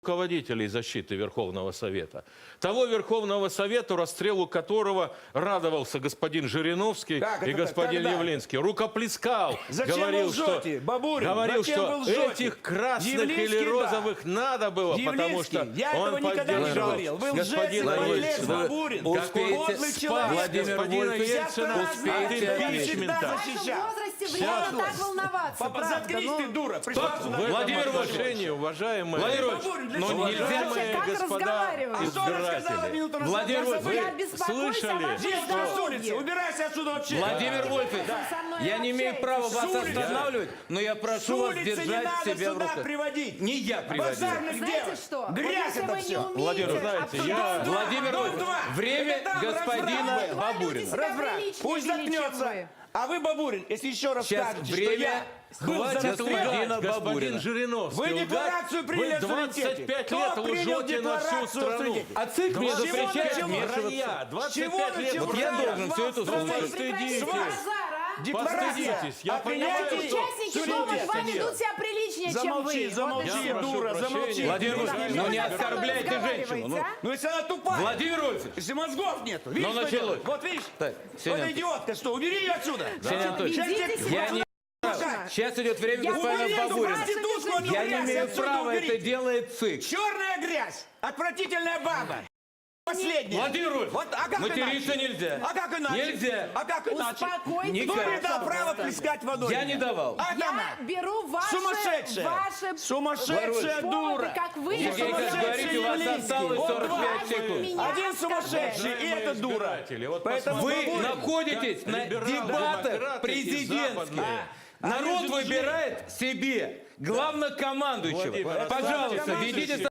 руководителей защиты Верховного Совета. Того Верховного Совета, расстрелу которого радовался господин Жириновский и господин Явлинский. Рукоплескал. Зачем говорил, вы лжете, Бабурин? говорил, Зачем что вы лжете? этих красных Явлинский, или да. розовых надо было, потому что я этого он никогда не поддержал говорил. Вы лжец, господин подлец, Ельцин. Бабурин. Подлый человек. Господина Ельцина от импичмента. В вашем возрасте вредно так волноваться, Папа, правда, заткнись но- ты, дура. Пришла сюда. Владимир Владимирович, уважаемые, Бабурин, для чего? уважаемые Как господа разговаривать? А что рассказала избиратели. минуту назад? Владимир Я Владимирович, Я вы беспокоюсь о слышали? вашем Здесь с улицы. здоровье. Убирайся отсюда вообще. Владимир Да. Вольфович, Со мной я не имею общаетесь. права вас С улицы. останавливать, но я С прошу вас улицы не держать надо себя в сюда руках. приводить. Не я приводил. Базарных Знаете дел. что? Вот Грязь если это вы все. не умеете Владимир, знаете, обсуждать я- дом, Владимир Дом Вольфович, два. время Это там господина разврат. Бабурина. Себя Разврат. приличнее Пусть вели, чем заткнется. вы. А вы, Бабурин, если еще раз Сейчас скажете, время. что я был Хватит за расстрел, господина Господин Бабурина. Жириновский, вы лгать, декларацию приняли вы в суверенитете. 25 Кто лет принял лжете на всю декларацию о страну. суверенитете? А ЦИК мне С чего запрещает началось? вмешиваться. 25 лет началось? Вот я должен все это Страны. слушать. Постыдитесь. Прекратите базар, а? Декларация Постыдитесь, я о принятии понимаю, что Участники дома суверенитета. с вами ведут себя приличнее, чем Замолчи, вы. замолчи, Вот и Я всё. прошу дура, прощения. замолчи. Владимир Ну, Вольфович, да, ну не да, оскорбляйте женщину. Ну, Ну если она тупая. Владимир Вольфович, Если мозгов нет. Видишь, что началось. делает? Вот видишь? Так, Вот Ксения идиотка, что? Убери ее отсюда. Ксения Анатольевна, Ведите себя я не... Сейчас идет время Я господина убери эту Бабурина. Проститутку эту Я не грязь имею отсюда права, уберите. это делает ЦИК. Черная грязь. Отвратительная баба. Последняя. Владимир Вольфович, Вот, а как материться иначе? нельзя. А как иначе? Нельзя. А как иначе? Успокойтесь, Кто Никак. мне дал право пожалуйста. плескать водой? Я не давал. А Я она? беру ваши... Сумасшедшая. Сумасшедшая поводы, дура. как вы... Сергей, как говорите, у вас осталось 45 секунд. Один сумасшедший, и это дура. избиратели, вот Поэтому Вы Бабурин- находитесь на либералы, дебатах демократы и президентских. западные. Народ Они же выбирает себе главнокомандующего. Владимир, Пожалуйста, командующий. ведите